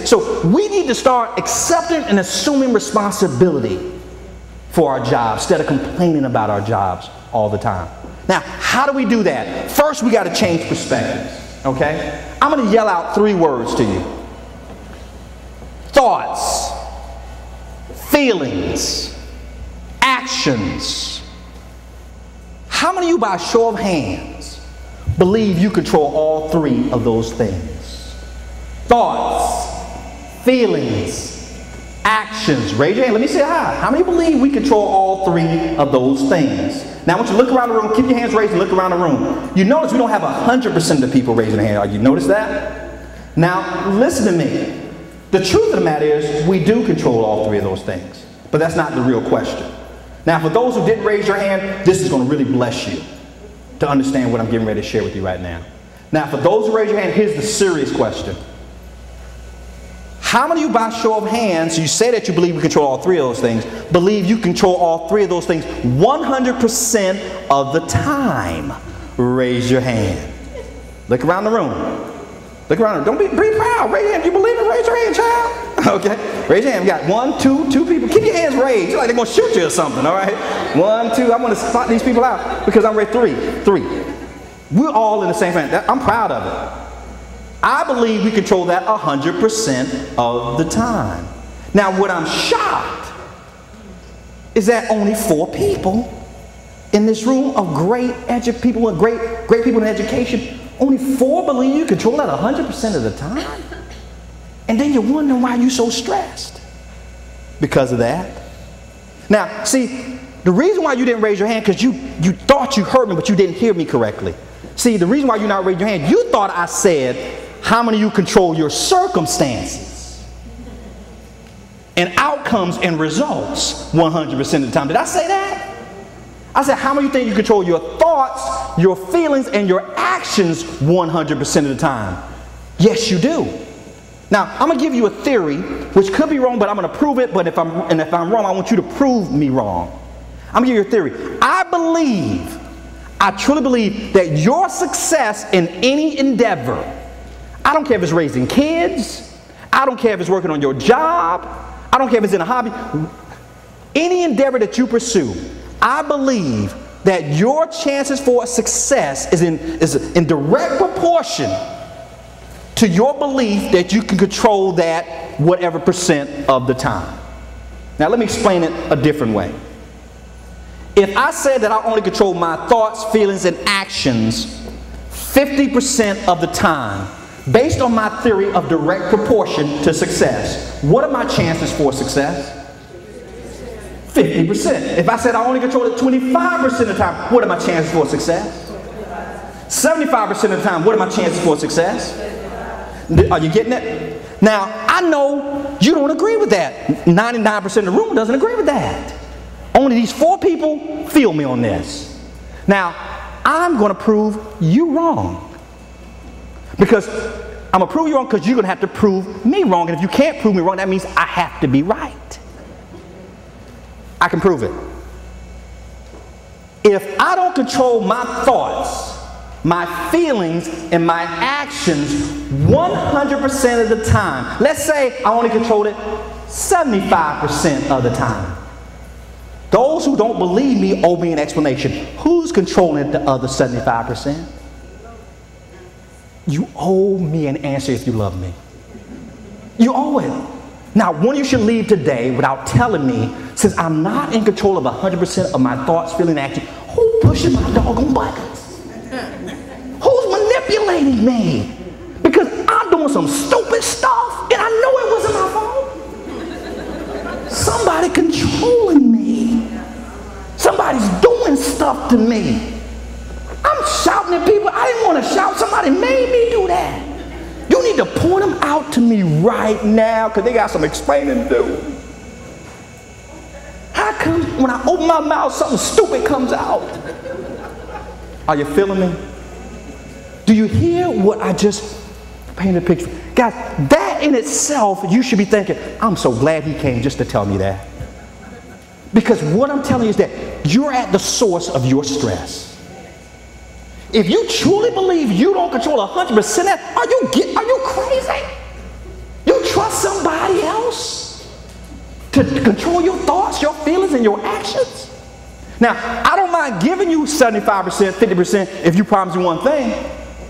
So we need to start accepting and assuming responsibility for our jobs instead of complaining about our jobs all the time. Now, how do we do that? First, we got to change perspectives, okay? I'm going to yell out 3 words to you. Thoughts, feelings, actions. How many of you, by a show of hands, believe you control all 3 of those things? Thoughts, feelings, actions. Raise your hand. Let me say hi. How many believe we control all 3 of those things? Now, I want you to look around the room. Keep your hands raised and look around the room. You notice we don't have 100% of the people raising their hand. You notice that? Now, listen to me. The truth of the matter is we do control all 3 of those things. But that's not the real question. Now, for those who didn't raise your hand, this is going to really bless you to understand what I'm getting ready to share with you right now. Now, for those who raise your hand, here's the serious question. How many of you, by show of hands, you say that you believe we control all 3 of those things, believe you control all 3 of those things 100% of the time? Raise your hand. Look around the room. Look around. Don't be proud. Raise your hand. You believe it? Raise your hand, child. Okay. Raise your hand. We got 1, 2 people. Keep your hands raised. You're like they're going to shoot you or something, all right? 1, 2. I want to spot these people out because I'm ready. 3. We're all in the same family. I'm proud of it. I believe we control that 100% of the time. Now, what I'm shocked is that only 4 people in this room of people with great people in education, only 4 believe you control that 100% of the time. And then you're wondering why you're so stressed. Because of that. Now, see, the reason why you didn't raise your hand because you thought you heard me, but you didn't hear me correctly. See, the reason why you're not raising your hand, you thought I said, how many of you control your circumstances and outcomes and results 100% of the time? Did I say that? I said, how many of you think you control your thoughts, your feelings, and your actions 100% of the time? Yes, you do. Now, I'm going to give you a theory, which could be wrong, but I'm going to prove it. But if I'm wrong, I want you to prove me wrong. I'm going to give you a theory. I truly believe that your success in any endeavor, I don't care if it's raising kids, I don't care if it's working on your job, I don't care if it's in a hobby, any endeavor that you pursue, I believe that your chances for success is in direct proportion to your belief that you can control that whatever % of the time. Now let me explain it a different way. If I said that I only control my thoughts, feelings, and actions 50% of the time, based on my theory of direct proportion to success, what are my chances for success? 50%. If I said I only control it 25% of the time, what are my chances for success? 75% of the time, what are my chances for success? Are you getting it? Now, I know you don't agree with that. 99% of the room doesn't agree with that. Only these 4 people feel me on this. Now, I'm going to prove you wrong. Because I'm going to prove you wrong because you're going to have to prove me wrong. And if you can't prove me wrong, that means I have to be right. I can prove it. If I don't control my thoughts, my feelings, and my actions 100% of the time, let's say I only control it 75% of the time. Those who don't believe me owe me an explanation. Who's controlling the other 75%? You owe me an answer if you love me. You owe it. Now, one of you should leave today without telling me, since I'm not in control of 100% of my thoughts, feelings, and actions, who pushes my doggone buttons? Who's manipulating me? Because I'm doing some stupid stuff and I know it wasn't my fault. Somebody controlling me. Somebody's doing stuff to me. I'm shouting at people. I didn't want to shout. Somebody made me do that. You need to point them out to me right now because they got some explaining to do. How come when I open my mouth, something stupid comes out? Are you feeling me? Do you hear what I just painted a picture? Guys, that in itself, you should be thinking, I'm so glad he came just to tell me that. Because what I'm telling you is that you're at the source of your stress. If you truly believe you don't control 100% of that, are you crazy? You trust somebody else to control your thoughts, your feelings, and your actions? Now, I don't mind giving you 75%, 50% if you promise me one thing.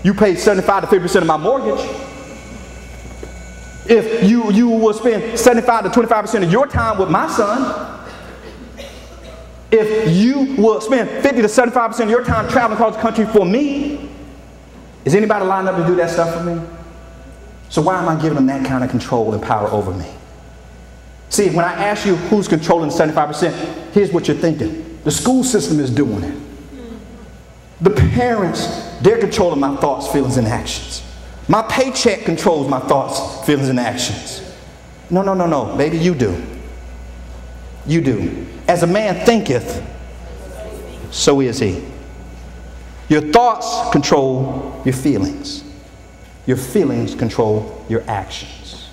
You pay 75 to 50% of my mortgage. If you will spend 75 to 25% of your time with my son. If you will spend 50 to 75% of your time traveling across the country for me. Is anybody lined up to do that stuff for me? So why am I giving them that kind of control and power over me? See, when I ask you who's controlling the 75%, here's what you're thinking. The school system is doing it. The parents, they're controlling my thoughts, feelings, and actions. My paycheck controls my thoughts, feelings, and actions. No, no, no, no. Baby, you do. You do. As a man thinketh, so is he. Your thoughts control your feelings. Your feelings control your actions.